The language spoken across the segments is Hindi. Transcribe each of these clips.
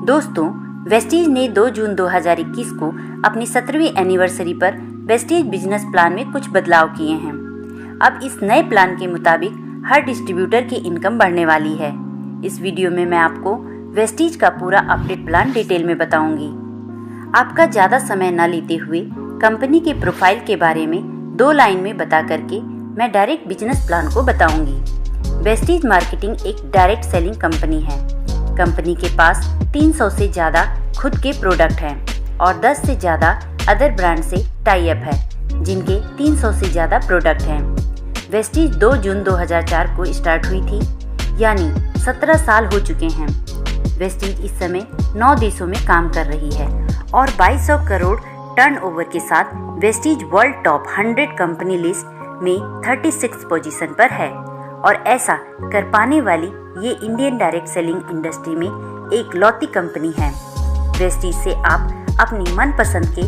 दोस्तों, वेस्टीज ने 2 जून 2021 को अपनी 17वीं एनिवर्सरी पर वेस्टीज बिजनेस प्लान में कुछ बदलाव किए हैं। अब इस नए प्लान के मुताबिक हर डिस्ट्रीब्यूटर की इनकम बढ़ने वाली है। इस वीडियो में मैं आपको वेस्टीज का पूरा अपडेट प्लान डिटेल में बताऊंगी। आपका ज़्यादा समय न लेते हुए कंपनी के प्रोफाइल के बारे में 2 लाइन में बता करके मैं डायरेक्ट बिजनेस प्लान को बताऊंगी। वेस्टीज मार्केटिंग एक डायरेक्ट सेलिंग कंपनी है। कंपनी के पास 300 से ज़्यादा खुद के प्रोडक्ट हैं और 10 से ज़्यादा अदर ब्रांड से टाई अप है, जिनके 300 से ज़्यादा प्रोडक्ट हैं। वेस्टीज 2 जून 2004 को स्टार्ट हुई थी, यानी 17 साल हो चुके हैं। वेस्टीज इस समय 9 देशों में काम कर रही है और 2200 करोड़ टर्नओवर के साथ Vestige world top 100 company list में 36 पोजीशन पर है और ऐसा कर पाने वाली ये इंडियन डायरेक्ट सेलिंग इंडस्ट्री में एक लौती कंपनी है। वेस्टीज से आप अपनी मनपसंद के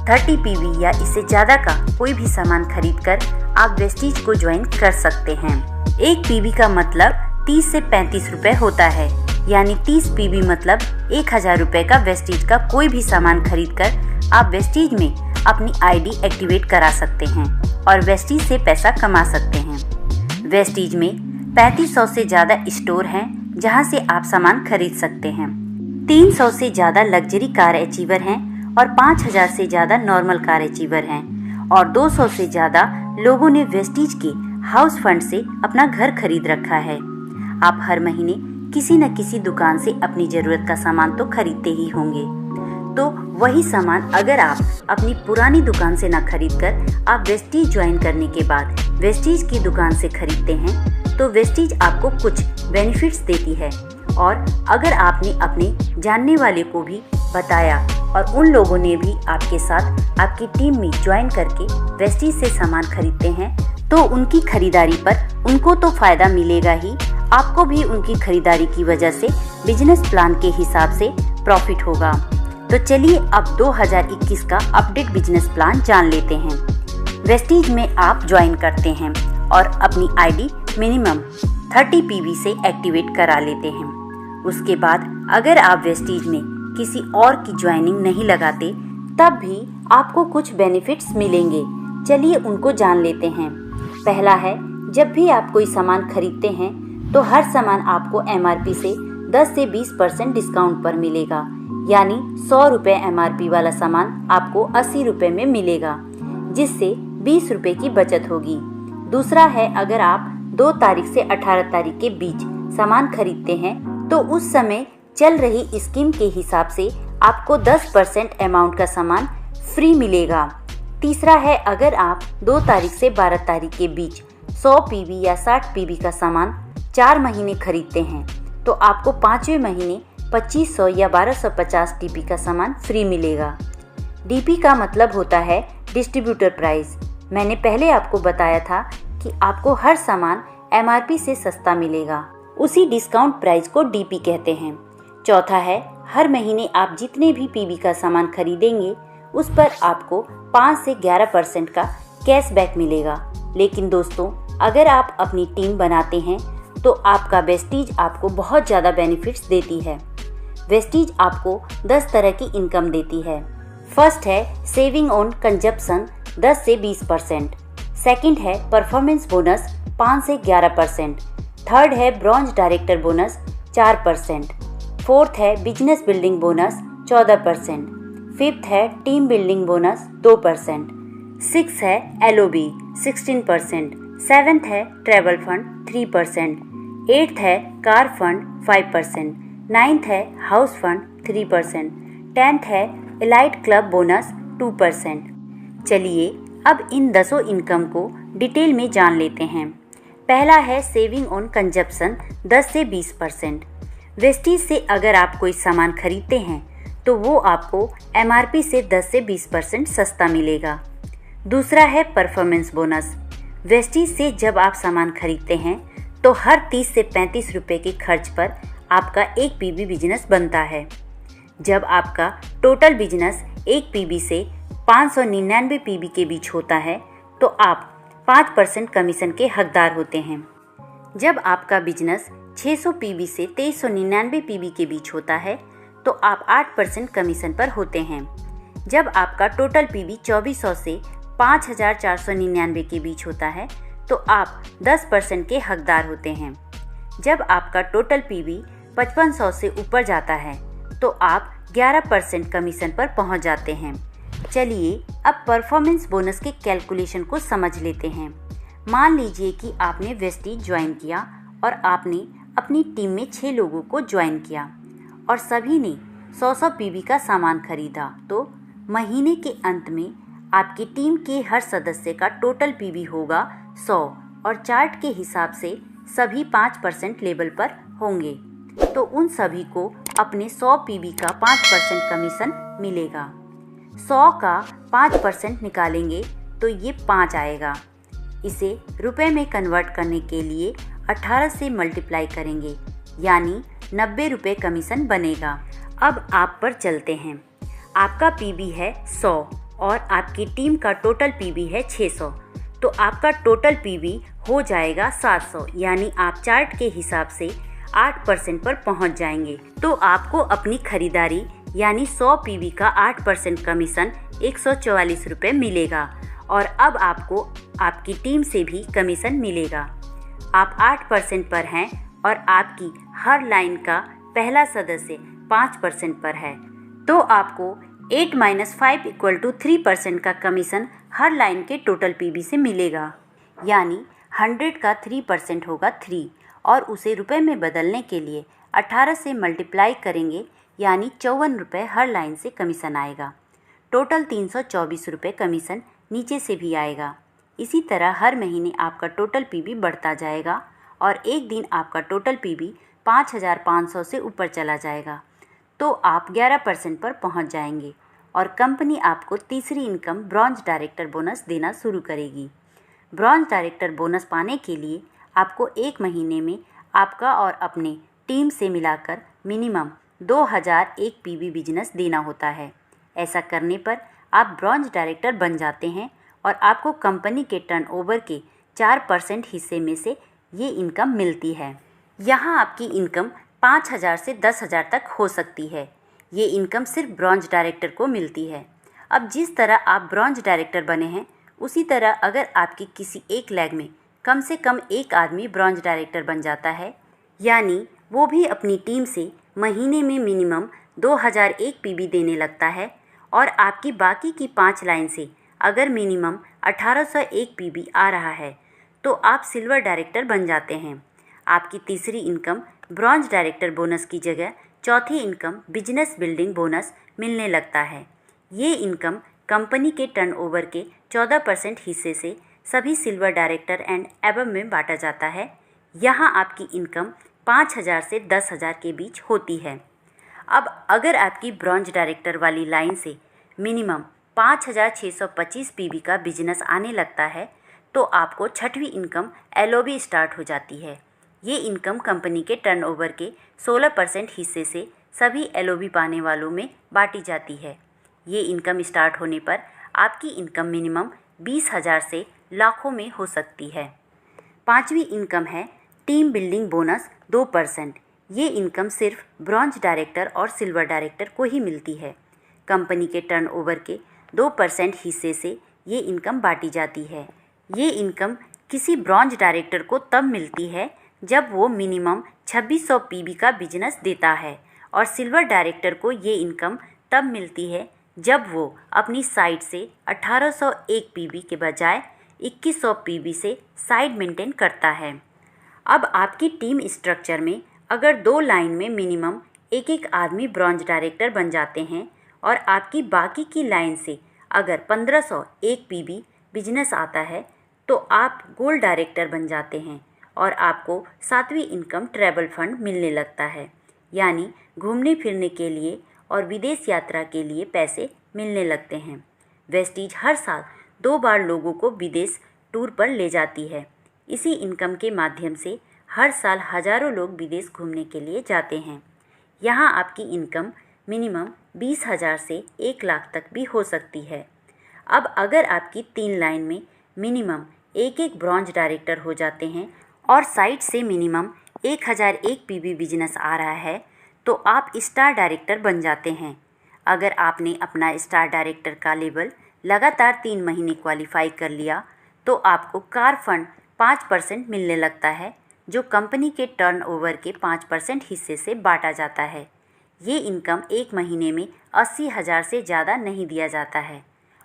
30 पीवी या इससे ज़्यादा का कोई भी सामान खरीदकर आप वेस्टीज को ज्वाइन कर सकते हैं। एक पीवी का मतलब 30 से 35 रुपए होता है, यानी 30 पीवी मतलब 1000 रुपए का वेस्टीज का कोई भी सामान खरीदकर आप वेस्टीज में अपनी आईडी एक्टिवेट करा सकते हैं और वेस्टीज से पैसा कमा सकते हैं। वेस्टीज में 3500 से ज़्यादा स्टोर हैं जहां से आप सामान खरीद सकते हैं। 300 से ज़्यादा लग्जरी कार अचीवर हैं और 5000 से ज़्यादा नॉर्मल कार अचीवर हैं और 200 से ज़्यादा लोगों ने वेस्टीज के हाउस फंड से अपना घर खरीद रखा है। आप हर महीने किसी न किसी दुकान से अपनी ज़रूरत का सामान तो खरीदते ही होंगे, तो वही सामान अगर आप अपनी पुरानी दुकान से ना खरीद कर आप वेस्टीज ज्वाइन करने के बाद वेस्टीज की दुकान से खरीदते हैं तो वेस्टीज आपको कुछ बेनिफिट्स देती है। और अगर आपने अपने जानने वाले को भी बताया और उन लोगों ने भी आपके साथ आपकी टीम में ज्वाइन करके वेस्टीज से सामान खरीदते हैं तो उनकी खरीदारी पर उनको तो फायदा मिलेगा ही, आपको भी उनकी खरीदारी की वजह से बिजनेस प्लान के हिसाब से प्रॉफिट होगा। तो चलिए अब 2021 का अपडेट बिजनेस प्लान जान लेते हैं। वेस्टीज में आप ज्वाइन करते हैं और अपनी आईडी मिनिमम 30 पीवी से एक्टिवेट करा लेते हैं। उसके बाद अगर आप वेस्टीज में किसी और की ज्वाइनिंग नहीं लगाते तब भी आपको कुछ बेनिफिट्स मिलेंगे। चलिए उनको जान लेते हैं। पहला है, जब भी आप कोई सामान खरीदते हैं तो हर सामान आपको एमआरपी से 10 से 20% डिस्काउंट पर मिलेगा, यानी 100 रुपये एमआरपी वाला सामान आपको 80 रुपये में मिलेगा, जिससे 20 रुपये की बचत होगी। दूसरा है, अगर आप 2 तारीख से 18 तारीख के बीच सामान खरीदते हैं तो उस समय चल रही स्कीम के हिसाब से आपको 10% अमाउंट का सामान फ्री मिलेगा। तीसरा है, अगर आप 2 तारीख से 12 तारीख के बीच 100 पीवी या 60 पीवी का सामान 4 महीने खरीदते हैं तो आपको 5वें महीने 2500 या 1250 डीपी का सामान फ्री मिलेगा। डीपी का मतलब होता है डिस्ट्रीब्यूटर प्राइस। मैंने पहले आपको बताया था कि आपको हर सामान एमआरपी से सस्ता मिलेगा, उसी डिस्काउंट प्राइस को डीपी कहते हैं। चौथा है, हर महीने आप जितने भी पीवी का सामान खरीदेंगे उस पर आपको 5 से 11% का कैशबैक मिलेगा। लेकिन दोस्तों, अगर आप अपनी टीम बनाते हैं तो आपका वेस्टीज आपको बहुत ज़्यादा बेनिफिट्स देती है। वेस्टीज आपको 10 तरह की इनकम देती है। फर्स्ट है सेविंग ऑन कंजप्शन 10 से 20%। सेकंड है परफॉर्मेंस बोनस 5 से 11%। थर्ड है ब्रॉन्ज डायरेक्टर बोनस 4%। फोर्थ है बिजनेस बिल्डिंग बोनस 14%। फिफ्थ है टीम बिल्डिंग बोनस 2%। सिक्स है एलओबी 16%। सेवेंथ है ट्रैवल फंड 3%। एट्थ है कार फंड 5%। नाइन्थ है हाउस फंड 3%। 10th है एलाइट क्लब बोनस 2%। चलिए अब इन 10 इनकम को डिटेल में जान लेते हैं। पहला है सेविंग ऑन कंजप्शन 10 से 20%। वेस्टीज से अगर आप कोई सामान खरीदते हैं तो वो आपको एमआरपी से 10 से 20% सस्ता मिलेगा। दूसरा है परफॉर्मेंस बोनस। वेस्टीज से जब आप सामान खरीदते हैं तो हर 30 से 35 रुपये के खर्च पर आपका एक पीवी बिजनेस बनता है। जब आपका टोटल बिजनेस एक पीवी से 599 पीवी के बीच होता है तो आप 5% कमीशन के हकदार होते हैं। जब आपका बिजनेस 600 पीवी से 2399 पीवी के बीच होता है तो आप 8% कमीशन पर होते हैं। जब आपका टोटल पीवी 2400 से 5499 के बीच होता है तो आप 10% के हकदार होते हैं। जब आपका टोटल पीवी 5500 से ऊपर जाता है तो आप 11% कमीशन पर पहुंच जाते हैं। चलिए अब परफॉर्मेंस बोनस के कैलकुलेशन को समझ लेते हैं। मान लीजिए कि आपने वेस्टीज ज्वाइन किया और आपने अपनी टीम में 6 लोगों को ज्वाइन किया और सभी ने 100 पीवी का सामान खरीदा, तो महीने के अंत में आपकी टीम के हर सदस्य का टोटल पीवी होगा 100 और चार्ट के हिसाब से सभी 5% लेवल पर होंगे, तो उन सभी को अपने 100 पीवी का 5% कमीशन मिलेगा। 100 का 5% निकालेंगे तो ये 5 आएगा। इसे रुपए में कन्वर्ट करने के लिए 18 से मल्टीप्लाई करेंगे, यानी 90 रुपये कमीशन बनेगा। अब आप पर चलते हैं। आपका पीवी है 100 और आपकी टीम का टोटल पीवी है 600, तो आपका टोटल पीवी हो जाएगा 700, यानी आप चार्ट के हिसाब से 8% पर पहुंच जाएंगे। तो आपको अपनी खरीदारी यानी 100 पीवी का 8% कमीशन 144 रुपये मिलेगा और अब आपको आपकी टीम से भी कमीशन मिलेगा। आप 8% पर हैं और आपकी हर लाइन का पहला सदस्य 5% पर है, तो आपको 8 - 5 = 3% का कमीशन हर लाइन के टोटल पीवी से मिलेगा, यानी 100 का 3% होगा 3 और उसे रुपए में बदलने के लिए 18 से मल्टीप्लाई करेंगे, यानी 54 रुपये हर लाइन से कमीशन आएगा। टोटल 324 रुपये कमीशन नीचे से भी आएगा। इसी तरह हर महीने आपका टोटल पीवी बढ़ता जाएगा और एक दिन आपका टोटल पीवी 5500 से ऊपर चला जाएगा, तो आप 11% पर पहुंच जाएंगे और कंपनी आपको तीसरी इनकम ब्रॉन्ज डायरेक्टर बोनस देना शुरू करेगी। ब्रॉन्ज डायरेक्टर बोनस पाने के लिए आपको एक महीने में आपका और अपने टीम से मिलाकर मिनिमम 2001 पीवी बिजनेस देना होता है। ऐसा करने पर आप ब्रॉन्ज डायरेक्टर बन जाते हैं और आपको कंपनी के टर्नओवर के 4% हिस्से में से ये इनकम मिलती है। यहाँ आपकी इनकम 5000 से 10,000 तक हो सकती है। ये इनकम सिर्फ ब्रॉन्ज डायरेक्टर को मिलती है। अब जिस तरह आप ब्रॉन्ज डायरेक्टर बने हैं, उसी तरह अगर आपकी किसी एक लैग में कम से कम एक आदमी ब्रॉन्ज डायरेक्टर बन जाता है, यानी वो भी अपनी टीम से महीने में मिनिमम 2001 पीवी देने लगता है और आपकी बाकी की 5 लाइन से अगर मिनिमम 1801 पीवी आ रहा है, तो आप सिल्वर डायरेक्टर बन जाते हैं। आपकी तीसरी इनकम ब्रॉन्ज डायरेक्टर बोनस की जगह चौथी इनकम बिजनेस बिल्डिंग बोनस मिलने लगता है। ये इनकम कंपनी के टर्नओवर के 14% हिस्से से सभी सिल्वर डायरेक्टर एंड एबव में बांटा जाता है। यहाँ आपकी इनकम 5000 से 10,000 के बीच होती है। अब अगर आपकी ब्रॉन्ज डायरेक्टर वाली लाइन से मिनिमम 5625 पीवी का बिजनेस आने लगता है, तो आपको छठवीं इनकम एलओबी स्टार्ट हो जाती है। ये इनकम कंपनी के टर्नओवर के 16% हिस्से से सभी एलओबी पाने वालों में बांटी जाती है। ये इनकम स्टार्ट होने पर आपकी इनकम मिनिमम 20,000 से लाखों में हो सकती है। पांचवी इनकम है टीम बिल्डिंग बोनस 2%। ये इनकम सिर्फ ब्रॉन्ज डायरेक्टर और सिल्वर डायरेक्टर को ही मिलती है। कंपनी के टर्नओवर के 2% हिस्से से ये इनकम बांटी जाती है। ये इनकम किसी ब्रॉन्ज डायरेक्टर को तब मिलती है जब वो मिनिमम 2600 पीवी का बिजनेस देता है और सिल्वर डायरेक्टर को ये इनकम तब मिलती है जब वो अपनी साइड से 1801 पीवी के बजाय 2100 पीवी से साइड मेंटेन करता है। अब आपकी टीम स्ट्रक्चर में अगर 2 लाइन में मिनिमम एक आदमी ब्रॉन्ज डायरेक्टर बन जाते हैं और आपकी बाकी की लाइन से अगर 1501 पीवी बिजनेस आता है, तो आप गोल्ड डायरेक्टर बन जाते हैं और आपको 7वीं इनकम ट्रैवल फंड मिलने लगता है, यानी घूमने फिरने के लिए और विदेश यात्रा के लिए पैसे मिलने लगते हैं। वेस्टीज हर साल 2 बार लोगों को विदेश टूर पर ले जाती है। इसी इनकम के माध्यम से हर साल हज़ारों लोग विदेश घूमने के लिए जाते हैं। यहाँ आपकी इनकम मिनिमम 20,000 से 1 लाख तक भी हो सकती है। अब अगर आपकी 3 लाइन में मिनिमम एक ब्रॉन्ज डायरेक्टर हो जाते हैं और साइट से मिनिमम 1001 पीवी बिजनेस आ रहा है, तो आप स्टार डायरेक्टर बन जाते हैं। अगर आपने अपना स्टार डायरेक्टर का लेवल लगातार 3 महीने क्वालिफाई कर लिया तो आपको कार फंड 5% मिलने लगता है, जो कंपनी के टर्नओवर के 5% हिस्से से बांटा जाता है। ये इनकम एक महीने में 80,000 से ज़्यादा नहीं दिया जाता है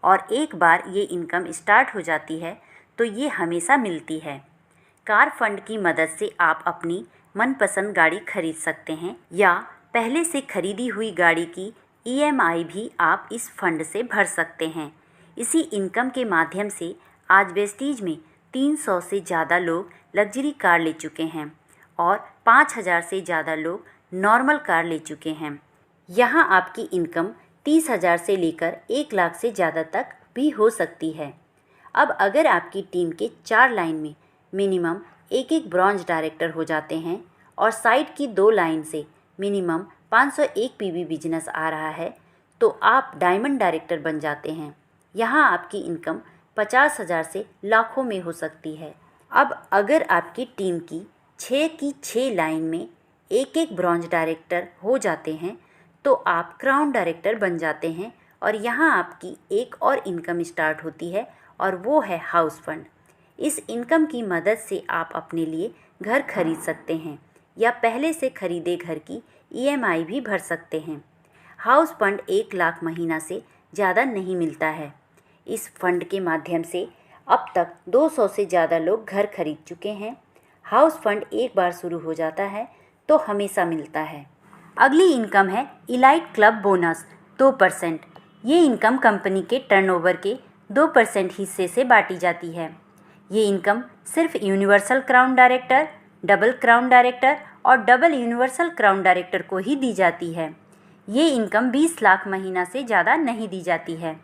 और एक बार ये इनकम स्टार्ट हो जाती है तो ये हमेशा मिलती है। कार फंड की मदद से आप अपनी मनपसंद गाड़ी खरीद सकते हैं या पहले से खरीदी हुई गाड़ी की EMI भी आप इस फंड से भर सकते हैं। इसी इनकम के माध्यम से आज वेस्टीज में 300 से ज़्यादा लोग लग्जरी कार ले चुके हैं और 5,000 से ज़्यादा लोग नॉर्मल कार ले चुके हैं। यहाँ आपकी इनकम 30,000 से लेकर 1 लाख से ज़्यादा तक भी हो सकती है। अब अगर आपकी टीम के 4 लाइन में मिनिमम एक ब्रॉन्ज डायरेक्टर हो जाते हैं और साइड की 2 लाइन से मिनिमम 501 PV बिजनेस आ रहा है तो आप डायमंड डायरेक्टर बन जाते हैं। यहाँ आपकी इनकम 50,000 से लाखों में हो सकती है। अब अगर आपकी टीम की 6 लाइन में एक ब्रॉन्ज डायरेक्टर हो जाते हैं तो आप क्राउन डायरेक्टर बन जाते हैं और यहाँ आपकी एक और इनकम स्टार्ट होती है और वो है हाउस फंड। इस इनकम की मदद से आप अपने लिए घर खरीद सकते हैं या पहले से खरीदे घर की EMI भी भर सकते हैं। हाउस फंड 1 लाख महीना से ज़्यादा नहीं मिलता है। इस फंड के माध्यम से अब तक 200 से ज़्यादा लोग घर खरीद चुके हैं। हाउस फंड एक बार शुरू हो जाता है तो हमेशा मिलता है। अगली इनकम है इलाइट क्लब बोनस 2%। ये इनकम कंपनी के टर्नओवर के 2% हिस्से से बांटी जाती है। ये इनकम सिर्फ universal crown director, double crown director और डबल यूनिवर्सल क्राउन डायरेक्टर को ही दी जाती है। ये इनकम 20 लाख महीना से ज़्यादा नहीं दी जाती है।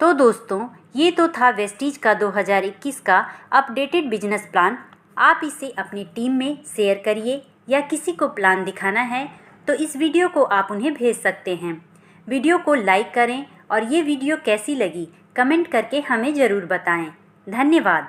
तो दोस्तों, ये तो था वेस्टीज का 2021 का अपडेटेड बिजनेस प्लान। आप इसे अपनी टीम में शेयर करिए या किसी को प्लान दिखाना है तो इस वीडियो को आप उन्हें भेज सकते हैं। वीडियो को लाइक करें और ये वीडियो कैसी लगी कमेंट करके हमें ज़रूर बताएं। धन्यवाद।